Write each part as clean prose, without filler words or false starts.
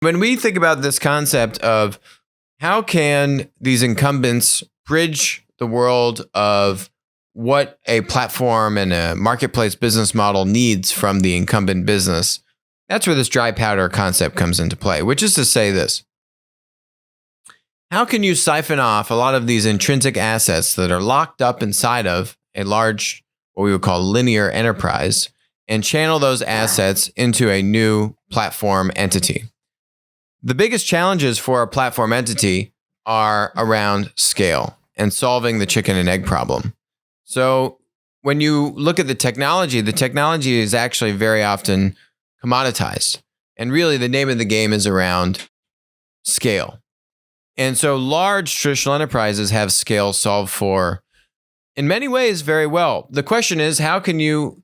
When we think about this concept of how can these incumbents bridge the world of what a platform and a marketplace business model needs from the incumbent business, that's where this dry powder concept comes into play, which is to say this. How can you siphon off a lot of these intrinsic assets that are locked up inside of a large, what we would call linear enterprise, and channel those assets into a new platform entity? The biggest challenges for a platform entity are around scale and solving the chicken and egg problem. So when you look at the technology is actually very often commoditized. And really the name of the game is around scale. And so large traditional enterprises have scale solved for in many ways very well. The question is, how can you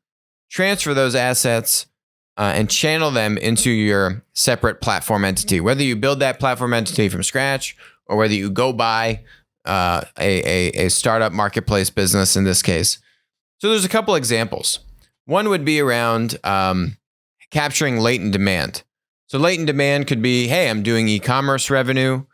transfer those assets and channel them into your separate platform entity, whether you build that platform entity from scratch or whether you go buy a startup marketplace business in this case. So there's a couple examples. One would be around capturing latent demand. So latent demand could be, hey, I'm doing e-commerce revenue.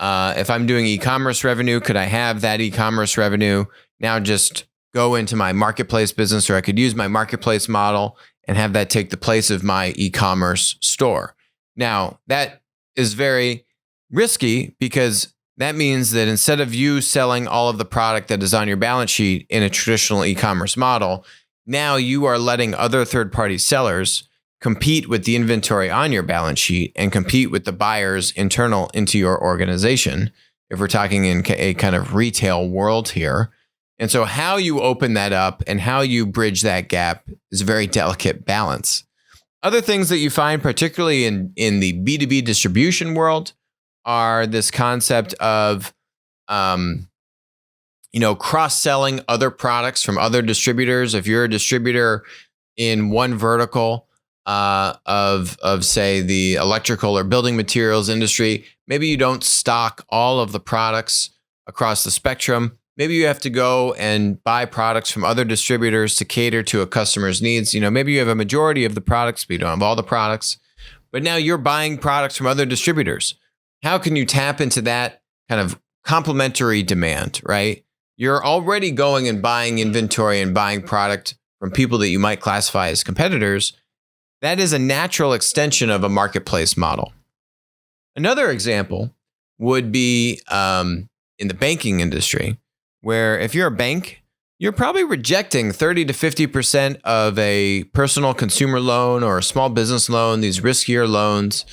If I'm doing e-commerce revenue, could I have that e-commerce revenue now just go into my marketplace business, or I could use my marketplace model and have that take the place of my e-commerce store. Now, that is very risky because that means that instead of you selling all of the product that is on your balance sheet in a traditional e-commerce model, now you are letting other third-party sellers compete with the inventory on your balance sheet and compete with the buyers internal into your organization, if we're talking in a kind of retail world here. And so how you open that up and how you bridge that gap is a very delicate balance. Other things that you find, particularly in the B2B distribution world, are this concept of cross-selling other products from other distributors. If you're a distributor in one vertical of say the electrical or building materials industry, maybe you don't stock all of the products across the spectrum. Maybe you have to go and buy products from other distributors to cater to a customer's needs. Maybe you have a majority of the products, but you don't have all the products. But now you're buying products from other distributors. How can you tap into that kind of complementary demand, right? You're already going and buying inventory and buying product from people that you might classify as competitors. That is a natural extension of a marketplace model. Another example would be in the banking industry, where if you're a bank, you're probably rejecting 30 to 50% of a personal consumer loan or a small business loan, these riskier loans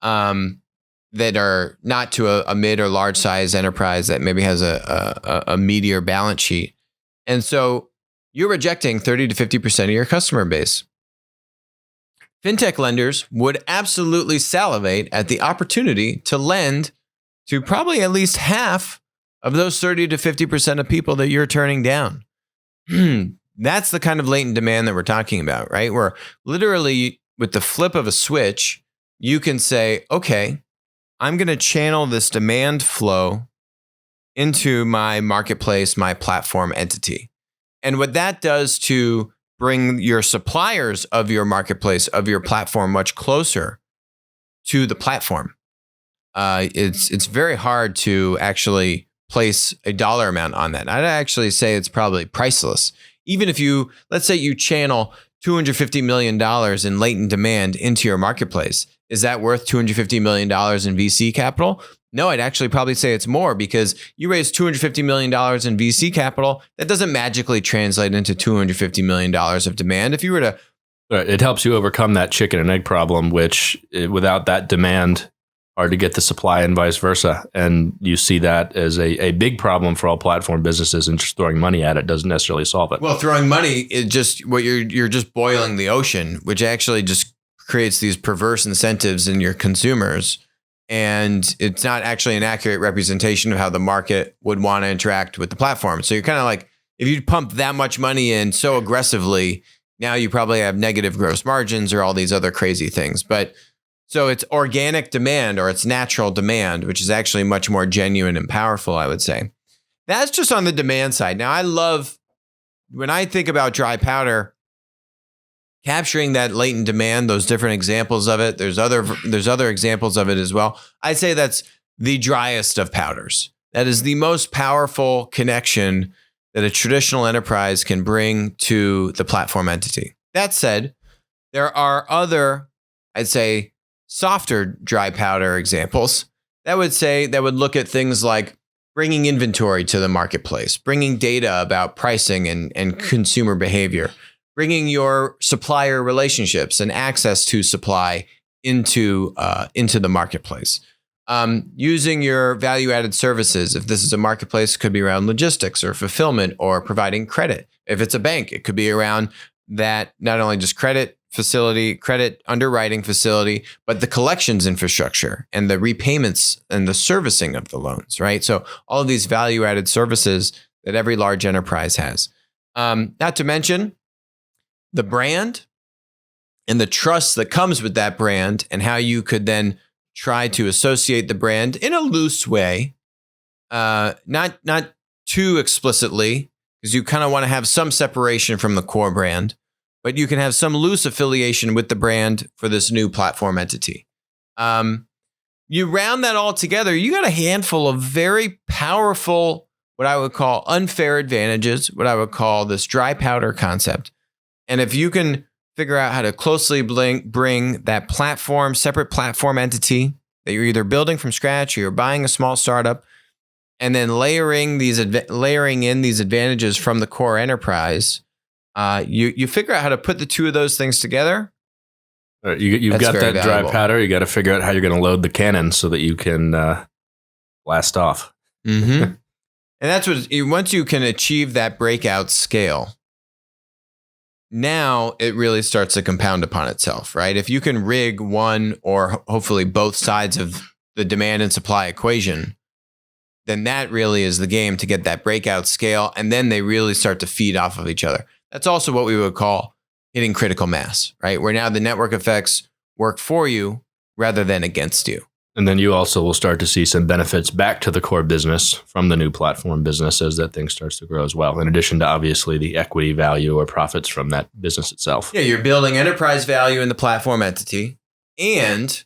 that are not to a mid or large size enterprise that maybe has a meatier balance sheet. And so you're rejecting 30 to 50% of your customer base. Fintech lenders would absolutely salivate at the opportunity to lend to probably at least half of those 30 to 50% of people that you're turning down. That's the kind of latent demand that we're talking about, right? Where literally with the flip of a switch, you can say, okay, I'm going to channel this demand flow into my marketplace, my platform entity. And what that does to bring your suppliers of your marketplace, of your platform, much closer to the platform. It's very hard to actually place a dollar amount on that. I'd actually say it's probably priceless. Even if let's say you channel $250 million in latent demand into your marketplace, is that worth $250 million in VC capital? No, I'd actually probably say it's more, because you raise $250 million in VC capital, that doesn't magically translate into $250 million of demand. If you were to... It helps you overcome that chicken and egg problem, which without that demand, hard to get the supply and vice versa. And you see that as a big problem for all platform businesses, and just throwing money at it doesn't necessarily solve it. Well, throwing money is just what you're just boiling the ocean, which actually just creates these perverse incentives in your consumers. And it's not actually an accurate representation of how the market would want to interact with the platform. So you're kind of like, if you pump that much money in so aggressively, now you probably have negative gross margins or all these other crazy things. But so it's organic demand, or it's natural demand, which is actually much more genuine and powerful, I would say. That's just on the demand side. Now, when I think about dry powder, capturing that latent demand, those different examples of it. There's other examples of it as well. I'd say that's the driest of powders. That is the most powerful connection that a traditional enterprise can bring to the platform entity. That said, there are other, I'd say, softer dry powder examples that would look at things like bringing inventory to the marketplace, bringing data about pricing and consumer behavior, bringing your supplier relationships and access to supply into the marketplace. Using your value-added services. If this is a marketplace, it could be around logistics or fulfillment or providing credit. If it's a bank, it could be around that, not only just credit underwriting facility, but the collections infrastructure and the repayments and the servicing of the loans, right? So all of these value-added services that every large enterprise has. Not to mention the brand and the trust that comes with that brand, and how you could then try to associate the brand in a loose way, not too explicitly, because you kind of want to have some separation from the core brand, but you can have some loose affiliation with the brand for this new platform entity. You round that all together, you got a handful of very powerful, what I would call unfair advantages, what I would call this dry powder concept. And if you can figure out how to closely bring that separate platform entity that you're either building from scratch or you're buying a small startup, and then layering in these advantages from the core enterprise, you figure out how to put the two of those things together. You've got that valuable dry powder. You got to figure out how you're going to load the cannon so that you can blast off. Mm-hmm. And that's once you can achieve that breakout scale, now it really starts to compound upon itself, right? If you can rig one or hopefully both sides of the demand and supply equation, then that really is the game to get that breakout scale. And then they really start to feed off of each other. That's also what we would call hitting critical mass, right? Where now the network effects work for you rather than against you. And then you also will start to see some benefits back to the core business from the new platform business as that thing starts to grow as well, in addition to obviously the equity value or profits from that business itself. Yeah, you're building enterprise value in the platform entity, and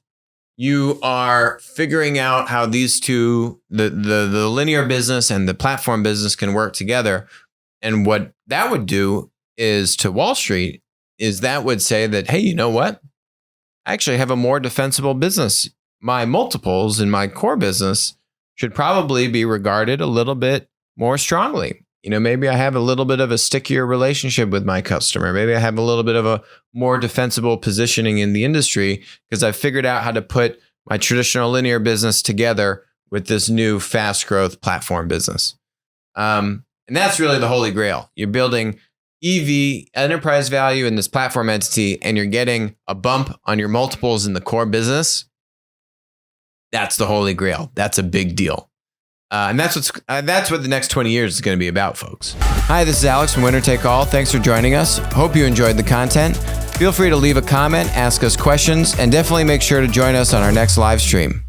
you are figuring out how these two, the linear business and the platform business, can work together. And what that would do is, to Wall Street, is that would say that, hey, you know what? I actually have a more defensible business. My multiples in my core business should probably be regarded a little bit more strongly. Maybe I have a little bit of a stickier relationship with my customer. Maybe I have a little bit of a more defensible positioning in the industry because I've figured out how to put my traditional linear business together with this new fast growth platform business. And that's really the holy grail. You're building EV, enterprise value, in this platform entity, and you're getting a bump on your multiples in the core business. That's the holy grail. That's a big deal. And that's what the next 20 years is going to be about, folks. Hi, this is Alex from Winner Take All. Thanks for joining us. Hope you enjoyed the content. Feel free to leave a comment, ask us questions, and definitely make sure to join us on our next live stream.